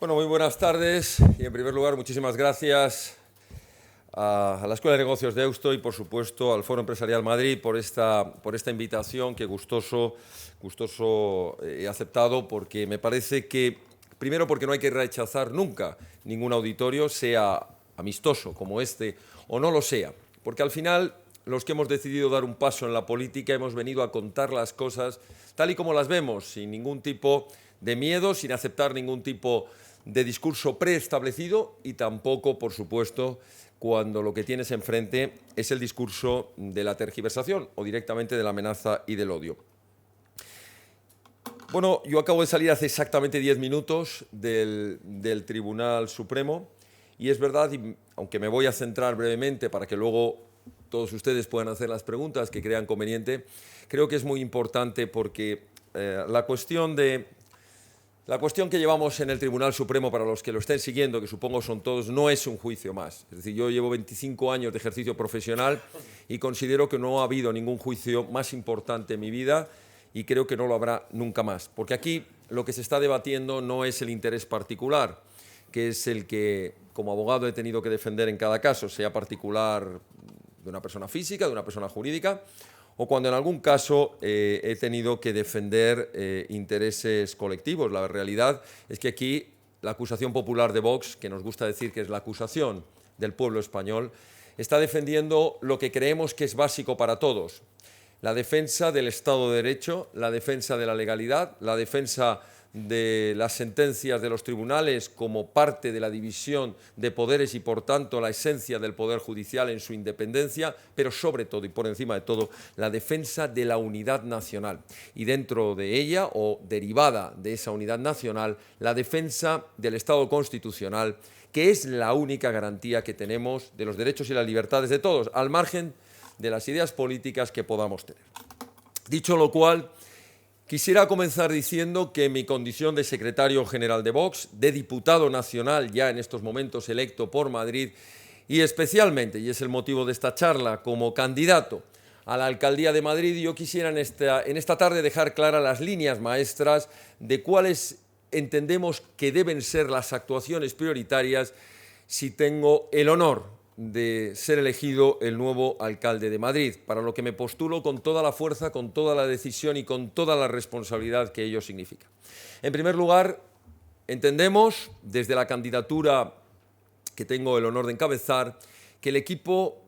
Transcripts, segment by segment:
Bueno, muy buenas tardes y en primer lugar muchísimas gracias a la Escuela de Negocios de Deusto y por supuesto al Foro Empresarial Madrid por esta invitación que gustoso he aceptado, porque me parece que, primero, porque no hay que rechazar nunca ningún auditorio, sea amistoso como este o no lo sea, porque al final los que hemos decidido dar un paso en la política hemos venido a contar las cosas tal y como las vemos, sin ningún tipo de miedo, sin aceptar ningún tipo de discurso preestablecido y tampoco, por supuesto, cuando lo que tienes enfrente es el discurso de la tergiversación o directamente de la amenaza y del odio. Bueno, yo acabo de salir hace exactamente 10 minutos del Tribunal Supremo y es verdad, y aunque me voy a centrar brevemente para que luego todos ustedes puedan hacer las preguntas que crean conveniente, creo que es muy importante porque la cuestión que llevamos en el Tribunal Supremo, para los que lo estén siguiendo, que supongo son todos, no es un juicio más. Es decir, yo llevo 25 años de ejercicio profesional y considero que no ha habido ningún juicio más importante en mi vida y creo que no lo habrá nunca más. Porque aquí lo que se está debatiendo no es el interés particular, que es el que como abogado he tenido que defender en cada caso, sea particular de una persona física, de una persona jurídica, o cuando en algún caso he tenido que defender intereses colectivos. La realidad es que aquí la acusación popular de Vox, que nos gusta decir que es la acusación del pueblo español, está defendiendo lo que creemos que es básico para todos: la defensa del Estado de Derecho, la defensa de la legalidad, la defensa de las sentencias de los tribunales como parte de la división de poderes y, por tanto, la esencia del Poder Judicial en su independencia, pero sobre todo y por encima de todo, la defensa de la unidad nacional. Y dentro de ella, o derivada de esa unidad nacional, la defensa del Estado constitucional, que es la única garantía que tenemos de los derechos y las libertades de todos, al margen de las ideas políticas que podamos tener. Dicho lo cual, quisiera comenzar diciendo que en mi condición de secretario general de Vox, de diputado nacional ya en estos momentos electo por Madrid, y especialmente, y es el motivo de esta charla, como candidato a la alcaldía de Madrid, yo quisiera en esta tarde dejar claras las líneas maestras de cuáles entendemos que deben ser las actuaciones prioritarias si tengo el honor de ser elegido el nuevo alcalde de Madrid, para lo que me postulo con toda la fuerza, con toda la decisión y con toda la responsabilidad que ello significa. En primer lugar, entendemos desde la candidatura que tengo el honor de encabezar que el equipo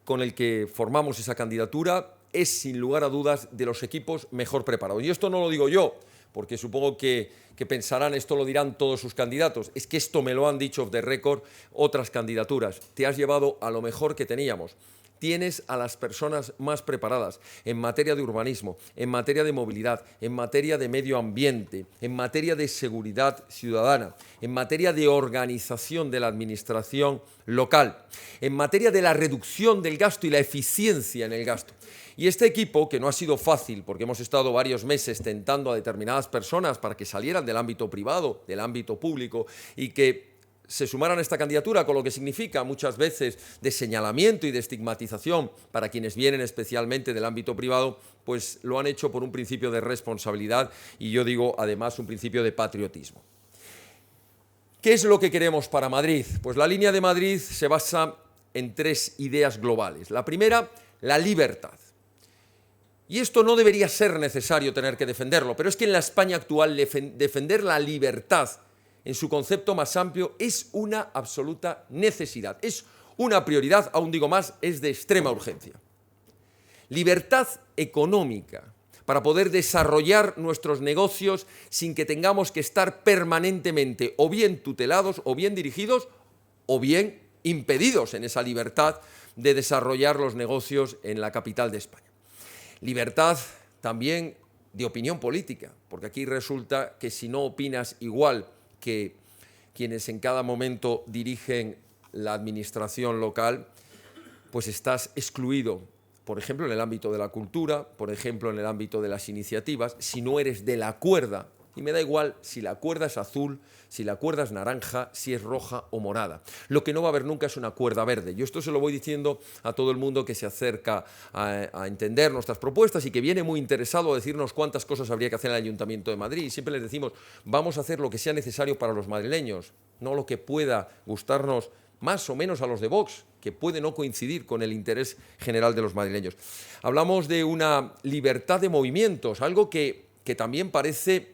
con el que formamos esa candidatura es, sin lugar a dudas, de los equipos mejor preparados. Y esto no lo digo yo, porque supongo que pensarán, esto lo dirán todos sus candidatos. Es que esto me lo han dicho off the record otras candidaturas. Te has llevado a lo mejor que teníamos. Tienes a las personas más preparadas en materia de urbanismo, en materia de movilidad, en materia de medio ambiente, en materia de seguridad ciudadana, en materia de organización de la administración local, en materia de la reducción del gasto y la eficiencia en el gasto. Y este equipo, que no ha sido fácil, porque hemos estado varios meses tentando a determinadas personas para que salieran del ámbito privado, del ámbito público, y que se sumaran a esta candidatura, con lo que significa muchas veces de señalamiento y de estigmatización para quienes vienen especialmente del ámbito privado, pues lo han hecho por un principio de responsabilidad y yo digo además un principio de patriotismo. ¿Qué es lo que queremos para Madrid? Pues la línea de Madrid se basa en tres ideas globales. La primera, la libertad. Y esto no debería ser necesario tener que defenderlo, pero es que en la España actual defender la libertad en su concepto más amplio es una absoluta necesidad, es una prioridad, aún digo más, es de extrema urgencia. Libertad económica para poder desarrollar nuestros negocios sin que tengamos que estar permanentemente o bien tutelados, o bien dirigidos, o bien impedidos en esa libertad de desarrollar los negocios en la capital de España. Libertad también de opinión política, porque aquí resulta que si no opinas igual que quienes en cada momento dirigen la administración local, pues estás excluido, por ejemplo, en el ámbito de la cultura, por ejemplo, en el ámbito de las iniciativas. Si no eres de la cuerda Y me da igual si la cuerda es azul, si la cuerda es naranja, si es roja o morada. Lo que no va a haber nunca es una cuerda verde. Yo esto se lo voy diciendo a todo el mundo que se acerca a entender nuestras propuestas y que viene muy interesado a decirnos cuántas cosas habría que hacer en el Ayuntamiento de Madrid. Y siempre les decimos, vamos a hacer lo que sea necesario para los madrileños, no lo que pueda gustarnos más o menos a los de Vox, que puede no coincidir con el interés general de los madrileños. Hablamos de una libertad de movimientos, algo que también parece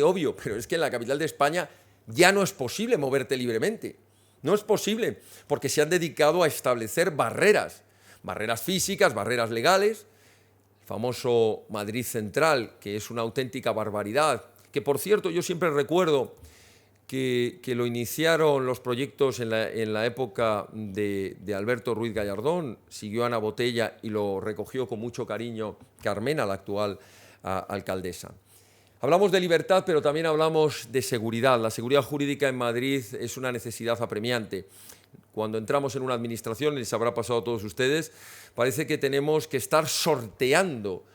obvio, pero es que en la capital de España ya no es posible moverte libremente. No es posible, porque se han dedicado a establecer barreras físicas, barreras legales. El famoso Madrid Central, que es una auténtica barbaridad, que por cierto yo siempre recuerdo que lo iniciaron los proyectos en la época de Alberto Ruiz Gallardón, siguió Ana Botella y lo recogió con mucho cariño Carmena, la actual alcaldesa. Hablamos de libertad, pero también hablamos de seguridad. La seguridad jurídica en Madrid es una necesidad apremiante. Cuando entramos en una administración, les habrá pasado a todos ustedes, parece que tenemos que estar sorteando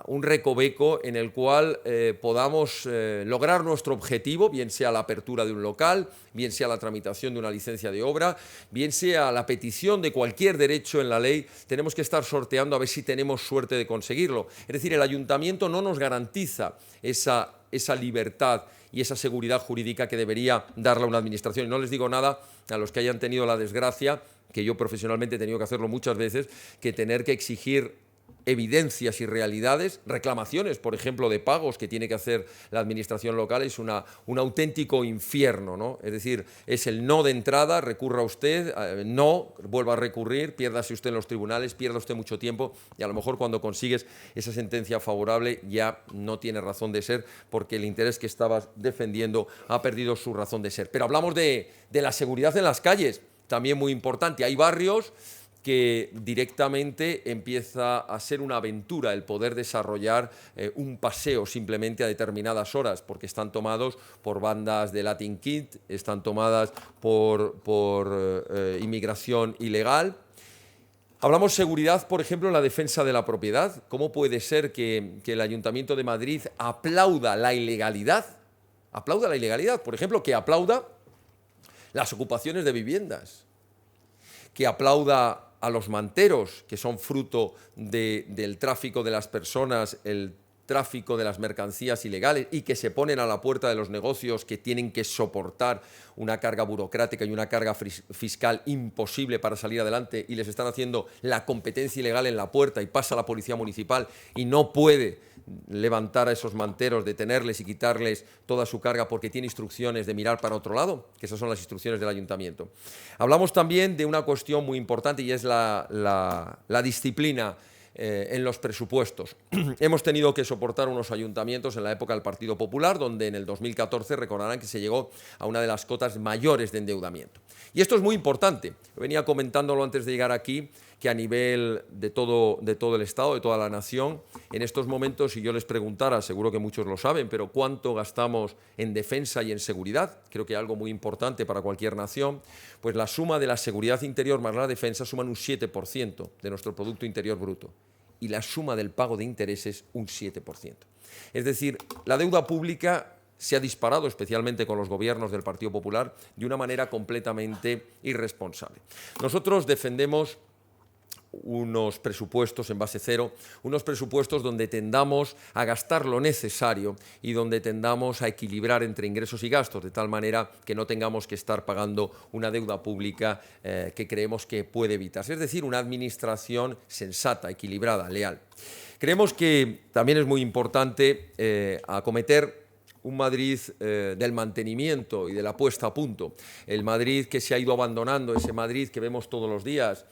un recoveco en el cual podamos lograr nuestro objetivo, bien sea la apertura de un local, bien sea la tramitación de una licencia de obra, bien sea la petición de cualquier derecho en la ley, tenemos que estar sorteando a ver si tenemos suerte de conseguirlo. Es decir, el ayuntamiento no nos garantiza esa libertad y esa seguridad jurídica que debería darle una administración. Y no les digo nada a los que hayan tenido la desgracia, que yo profesionalmente he tenido que hacerlo muchas veces, que tener que exigir evidencias y realidades, reclamaciones, por ejemplo, de pagos que tiene que hacer la administración local, es un auténtico infierno, ¿no? Es decir, es el no de entrada, recurra usted, no, vuelva a recurrir, piérdase usted en los tribunales, pierda usted mucho tiempo y a lo mejor cuando consigues esa sentencia favorable ya no tiene razón de ser porque el interés que estabas defendiendo ha perdido su razón de ser. Pero hablamos de la seguridad en las calles, también muy importante. Hay barrios que directamente empieza a ser una aventura el poder desarrollar un paseo simplemente a determinadas horas, porque están tomados por bandas de Latin Kid, están tomadas por inmigración ilegal. Hablamos seguridad, por ejemplo, en la defensa de la propiedad. ¿Cómo puede ser que el Ayuntamiento de Madrid aplauda la ilegalidad? Aplauda la ilegalidad, por ejemplo, que aplauda las ocupaciones de viviendas, que aplauda a los manteros, que son fruto del tráfico de las personas, el tráfico de las mercancías ilegales y que se ponen a la puerta de los negocios que tienen que soportar una carga burocrática y una carga fiscal imposible para salir adelante y les están haciendo la competencia ilegal en la puerta y pasa la policía municipal y no puede levantar a esos manteros, detenerles y quitarles toda su carga porque tiene instrucciones de mirar para otro lado, que esas son las instrucciones del ayuntamiento. Hablamos también de una cuestión muy importante y es la disciplina en los presupuestos. Hemos tenido que soportar unos ayuntamientos en la época del Partido Popular, donde en el 2014 recordarán que se llegó a una de las cotas mayores de endeudamiento. Y esto es muy importante. Venía comentándolo antes de llegar aquí, que a nivel de todo el Estado, de toda la nación, en estos momentos, si yo les preguntara, seguro que muchos lo saben, pero ¿cuánto gastamos en defensa y en seguridad? Creo que algo muy importante para cualquier nación, pues la suma de la seguridad interior más la defensa suman un 7% de nuestro Producto Interior Bruto y la suma del pago de intereses un 7%. Es decir, la deuda pública se ha disparado, especialmente con los gobiernos del Partido Popular, de una manera completamente irresponsable. Nosotros defendemos unos presupuestos en base cero, unos presupuestos donde tendamos a gastar lo necesario y donde tendamos a equilibrar entre ingresos y gastos, de tal manera que no tengamos que estar pagando una deuda pública que creemos que puede evitarse. Es decir, una administración sensata, equilibrada, leal. Creemos que también es muy importante acometer un Madrid del mantenimiento y de la puesta a punto, el Madrid que se ha ido abandonando, ese Madrid que vemos todos los días,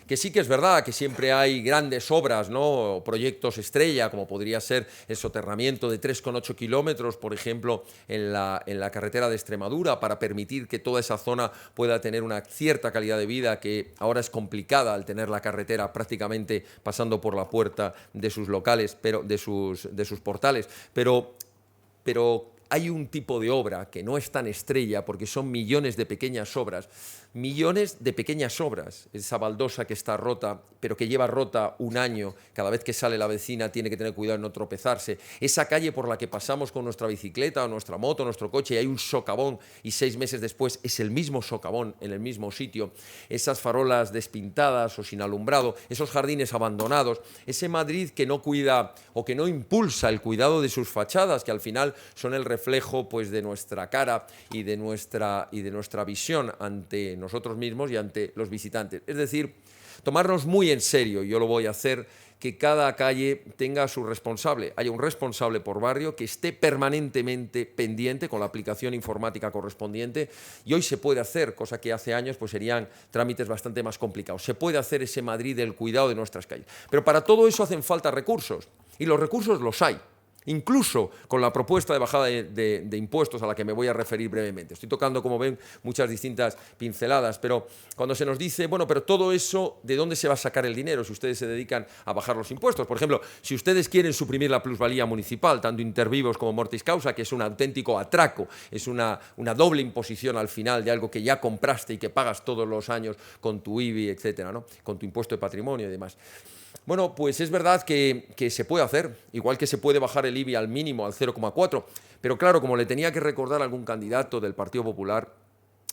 que sí que es verdad que siempre hay grandes obras, ¿no? Proyectos estrella, como podría ser el soterramiento de 3,8 kilómetros, por ejemplo, en la carretera de Extremadura, para permitir que toda esa zona pueda tener una cierta calidad de vida que ahora es complicada al tener la carretera prácticamente pasando por la puerta de sus locales, de sus portales, pero hay un tipo de obra que no es tan estrella porque son millones de pequeñas obras, esa baldosa que está rota, pero que lleva rota un año, cada vez que sale la vecina tiene que tener cuidado de no tropezarse, esa calle por la que pasamos con nuestra bicicleta o nuestra moto, nuestro coche, y hay un socavón y 6 meses después es el mismo socavón en el mismo sitio, esas farolas despintadas o sin alumbrado, esos jardines abandonados, ese Madrid que no cuida o que no impulsa el cuidado de sus fachadas, que al final son el reflejo pues, de nuestra cara y de nuestra visión ante nosotros mismos y ante los visitantes. Es decir, tomarnos muy en serio, yo lo voy a hacer, que cada calle tenga su responsable, haya un responsable por barrio que esté permanentemente pendiente con la aplicación informática correspondiente, y hoy se puede hacer, cosa que hace años pues serían trámites bastante más complicados. Se puede hacer ese Madrid del cuidado de nuestras calles. Pero para todo eso hacen falta recursos, y los recursos los hay. Incluso con la propuesta de bajada de impuestos a la que me voy a referir brevemente. Estoy tocando, como ven, muchas distintas pinceladas, pero cuando se nos dice, bueno, pero todo eso, ¿de dónde se va a sacar el dinero si ustedes se dedican a bajar los impuestos? Por ejemplo, si ustedes quieren suprimir la plusvalía municipal, tanto inter vivos como mortis causa, que es un auténtico atraco, es una doble imposición al final de algo que ya compraste y que pagas todos los años con tu IBI, etcétera, ¿no? Con tu impuesto de patrimonio y demás. Bueno, pues es verdad que se puede hacer, igual que se puede bajar el IBI al mínimo, al 0,4, pero claro, como le tenía que recordar a algún candidato del Partido Popular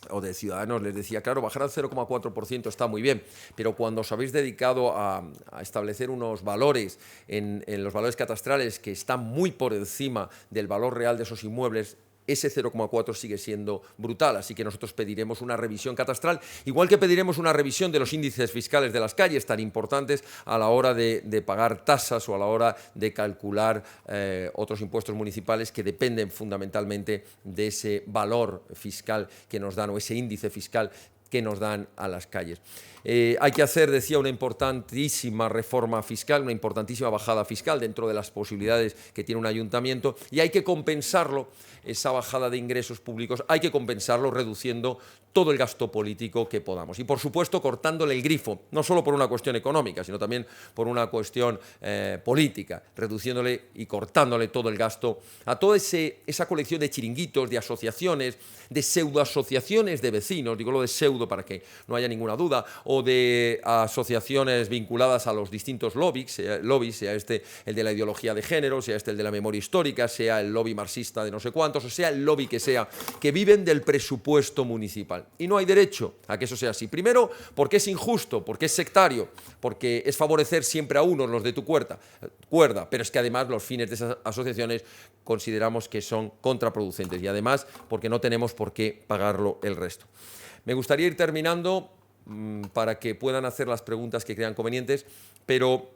o de Ciudadanos, les decía, claro, bajar al 0,4% está muy bien, pero cuando os habéis dedicado a establecer unos valores en los valores catastrales que están muy por encima del valor real de esos inmuebles, ese 0,4 sigue siendo brutal, así que nosotros pediremos una revisión catastral, igual que pediremos una revisión de los índices fiscales de las calles, tan importantes a la hora de pagar tasas o a la hora de calcular otros impuestos municipales que dependen fundamentalmente de ese valor fiscal que nos dan o ese índice fiscal que nos dan a las calles. Hay que hacer, decía, una importantísima reforma fiscal, una importantísima bajada fiscal dentro de las posibilidades que tiene un ayuntamiento, y hay que compensarlo, esa bajada de ingresos públicos, hay que compensarlo reduciendo todo el gasto político que podamos. Y, por supuesto, cortándole el grifo, no solo por una cuestión económica, sino también por una cuestión política, reduciéndole y cortándole todo el gasto a toda esa colección de chiringuitos, de asociaciones, de pseudoasociaciones de vecinos, digo lo de pseudo para que no haya ninguna duda, o de asociaciones vinculadas a los distintos lobbies, sea este el de la ideología de género, sea este el de la memoria histórica, sea el lobby marxista de no sé cuántos, o sea el lobby que sea, que viven del presupuesto municipal. Y no hay derecho a que eso sea así. Primero, porque es injusto, porque es sectario, porque es favorecer siempre a unos, los de tu cuerda, pero es que además los fines de esas asociaciones consideramos que son contraproducentes y además porque no tenemos por qué pagarlo el resto. Me gustaría ir terminando para que puedan hacer las preguntas que crean convenientes, pero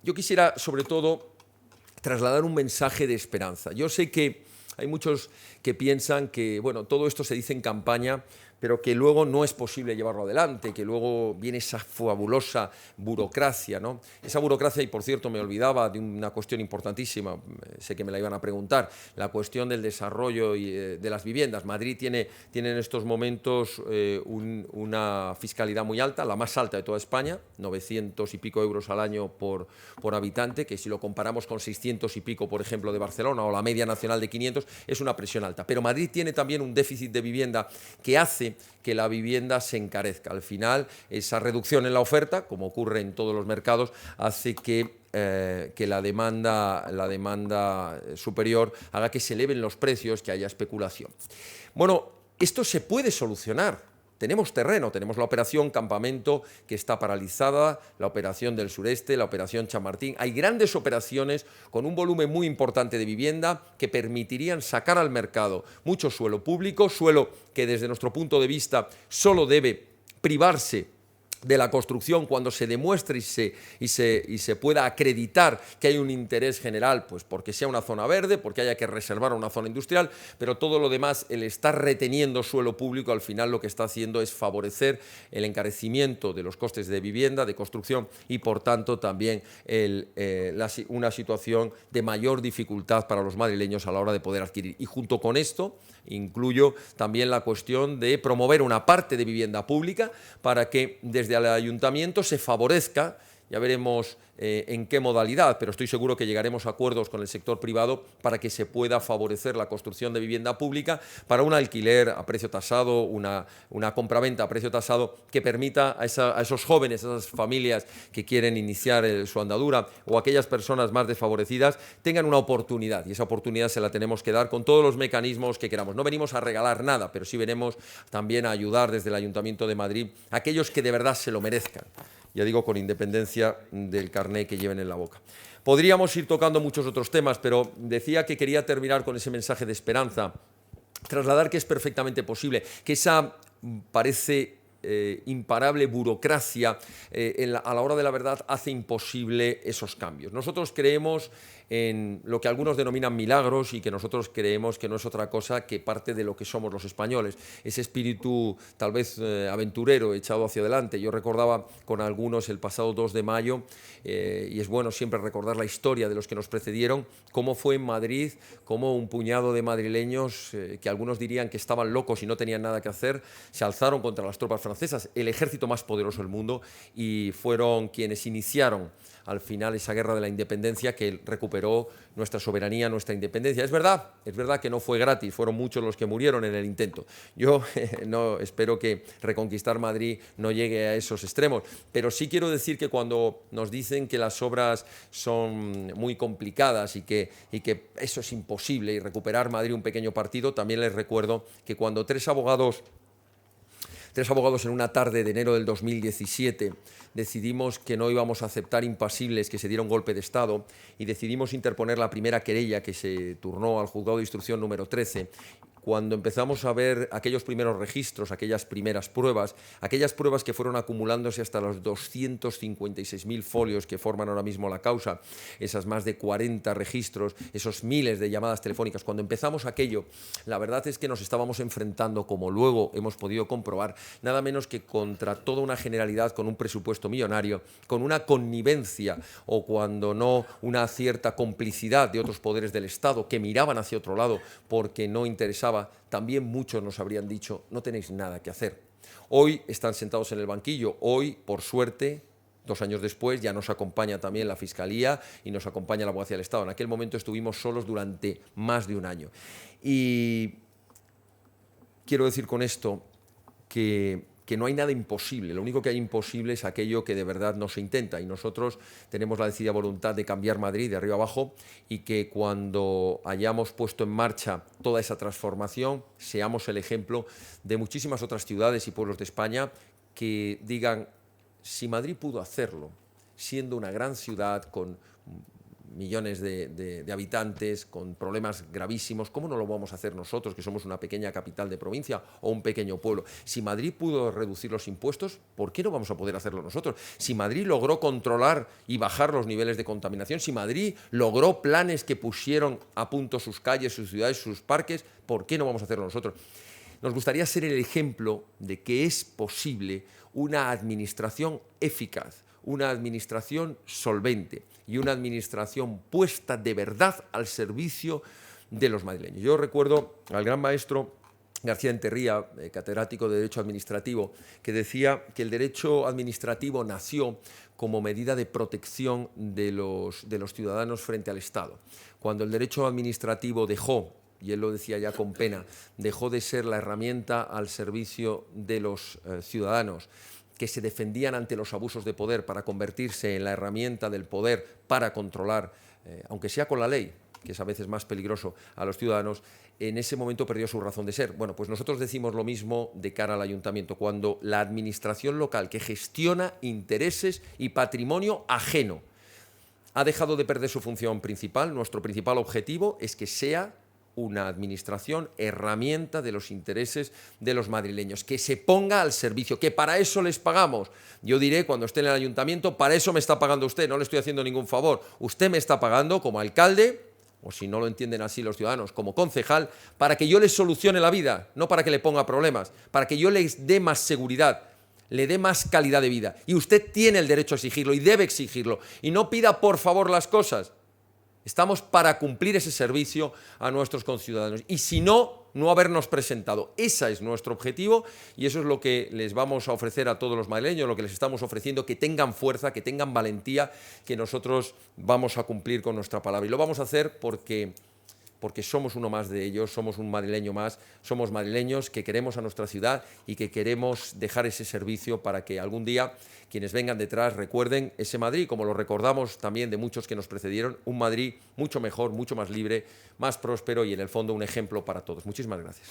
yo quisiera sobre todo trasladar un mensaje de esperanza. Yo sé que hay muchos que piensan que, bueno, todo esto se dice en campaña, pero que luego no es posible llevarlo adelante, que luego viene esa fabulosa burocracia, ¿no? Esa burocracia, y por cierto me olvidaba de una cuestión importantísima, sé que me la iban a preguntar, la cuestión del desarrollo de las viviendas. Madrid tiene en estos momentos una fiscalidad muy alta, la más alta de toda España, 900 y pico euros al año por habitante, que si lo comparamos con 600 y pico, por ejemplo, de Barcelona, o la media nacional de 500, es una presión alta. Pero Madrid tiene también un déficit de vivienda que hace que la vivienda se encarezca. Al final, esa reducción en la oferta, como ocurre en todos los mercados, hace que la demanda superior haga que se eleven los precios, que haya especulación. Bueno, esto se puede solucionar. Tenemos terreno, tenemos la operación Campamento, que está paralizada, la operación del Sureste, la operación Chamartín. Hay grandes operaciones con un volumen muy importante de vivienda que permitirían sacar al mercado mucho suelo público, suelo que desde nuestro punto de vista solo debe privarse de la construcción cuando se demuestre y se pueda acreditar que hay un interés general, pues porque sea una zona verde, porque haya que reservar una zona industrial, pero todo lo demás, el estar reteniendo suelo público, al final lo que está haciendo es favorecer el encarecimiento de los costes de vivienda, de construcción, y por tanto también una situación de mayor dificultad para los madrileños a la hora de poder adquirir. Y junto con esto incluyo también la cuestión de promover una parte de vivienda pública para que desde el ayuntamiento se favorezca. Ya veremos en qué modalidad, pero estoy seguro que llegaremos a acuerdos con el sector privado para que se pueda favorecer la construcción de vivienda pública para un alquiler a precio tasado, una compraventa a precio tasado que permita a esos jóvenes, a esas familias que quieren iniciar su andadura o aquellas personas más desfavorecidas tengan una oportunidad, y esa oportunidad se la tenemos que dar con todos los mecanismos que queramos. No venimos a regalar nada, pero sí venimos también a ayudar desde el Ayuntamiento de Madrid a aquellos que de verdad se lo merezcan. Ya digo, con independencia del carné que lleven en la boca. Podríamos ir tocando muchos otros temas, pero decía que quería terminar con ese mensaje de esperanza, trasladar que es perfectamente posible, que esa parece imparable burocracia a la hora de la verdad hace imposible esos cambios. Nosotros creemos en lo que algunos denominan milagros y que nosotros creemos que no es otra cosa que parte de lo que somos los españoles, ese espíritu tal vez aventurero echado hacia adelante. Yo recordaba con algunos el pasado 2 de mayo y es bueno siempre recordar la historia de los que nos precedieron, cómo fue en Madrid, cómo un puñado de madrileños que algunos dirían que estaban locos y no tenían nada que hacer, se alzaron contra las tropas francesas, el ejército más poderoso del mundo, y fueron quienes iniciaron al final esa guerra de la independencia que recuperó nuestra soberanía, nuestra independencia. Es verdad que no fue gratis, fueron muchos los que murieron en el intento. Yo no espero que reconquistar Madrid no llegue a esos extremos, pero sí quiero decir que cuando nos dicen que las obras son muy complicadas y que eso es imposible y recuperar Madrid un pequeño partido, también les recuerdo que cuando tres abogados en una tarde de enero del 2017 decidimos que no íbamos a aceptar impasibles que se diera un golpe de Estado y decidimos interponer la primera querella que se turnó al juzgado de instrucción número 13. Cuando empezamos a ver aquellos primeros registros, aquellas primeras pruebas, aquellas pruebas que fueron acumulándose hasta los 256.000 folios que forman ahora mismo la causa, esas más de 40 registros, esos miles de llamadas telefónicas, cuando empezamos aquello, la verdad es que nos estábamos enfrentando, como luego hemos podido comprobar, nada menos que contra toda una generalidad con un presupuesto millonario, con una connivencia o cuando no una cierta complicidad de otros poderes del Estado que miraban hacia otro lado porque no interesaba. También muchos nos habrían dicho, no tenéis nada que hacer. Hoy están sentados en el banquillo, hoy, por suerte, 2 años después, ya nos acompaña también la Fiscalía y nos acompaña la Abogacía del Estado. En aquel momento estuvimos solos durante más de un año. Y quiero decir con esto que no hay nada imposible, lo único que hay imposible es aquello que de verdad no se intenta, y nosotros tenemos la decidida voluntad de cambiar Madrid de arriba abajo y que cuando hayamos puesto en marcha toda esa transformación seamos el ejemplo de muchísimas otras ciudades y pueblos de España que digan, si Madrid pudo hacerlo, siendo una gran ciudad con millones de habitantes, con problemas gravísimos, ¿cómo no lo vamos a hacer nosotros, que somos una pequeña capital de provincia o un pequeño pueblo? Si Madrid pudo reducir los impuestos, ¿por qué no vamos a poder hacerlo nosotros? Si Madrid logró controlar y bajar los niveles de contaminación, si Madrid logró planes que pusieron a punto sus calles, sus ciudades, sus parques, ¿por qué no vamos a hacerlo nosotros? Nos gustaría ser el ejemplo de que es posible una administración eficaz, una administración solvente y una administración puesta de verdad al servicio de los madrileños. Yo recuerdo al gran maestro García Enterría, catedrático de Derecho Administrativo, que decía que el derecho administrativo nació como medida de protección de los ciudadanos frente al Estado. Cuando el derecho administrativo dejó, y él lo decía ya con pena, dejó de ser la herramienta al servicio de los ciudadanos que se defendían ante los abusos de poder para convertirse en la herramienta del poder para controlar, aunque sea con la ley, que es a veces más peligroso, a los ciudadanos, en ese momento perdió su razón de ser. Bueno, pues nosotros decimos lo mismo de cara al ayuntamiento, cuando la administración local que gestiona intereses y patrimonio ajeno ha dejado de perder su función principal, nuestro principal objetivo es que sea una administración herramienta de los intereses de los madrileños, que se ponga al servicio, que para eso les pagamos. Yo diré cuando esté en el ayuntamiento, para eso me está pagando usted, no le estoy haciendo ningún favor. Usted me está pagando como alcalde, o si no lo entienden así los ciudadanos, como concejal, para que yo les solucione la vida, no para que le ponga problemas, para que yo les dé más seguridad, le dé más calidad de vida. Y usted tiene el derecho a exigirlo y debe exigirlo. Y no pida por favor las cosas. Estamos para cumplir ese servicio a nuestros conciudadanos. Y si no, no habernos presentado. Ese es nuestro objetivo y eso es lo que les vamos a ofrecer a todos los madrileños, lo que les estamos ofreciendo, que tengan fuerza, que tengan valentía, que nosotros vamos a cumplir con nuestra palabra. Y lo vamos a hacer porque somos uno más de ellos, somos un madrileño más, somos madrileños que queremos a nuestra ciudad y que queremos dejar ese servicio para que algún día quienes vengan detrás recuerden ese Madrid, como lo recordamos también de muchos que nos precedieron, un Madrid mucho mejor, mucho más libre, más próspero y en el fondo un ejemplo para todos. Muchísimas gracias.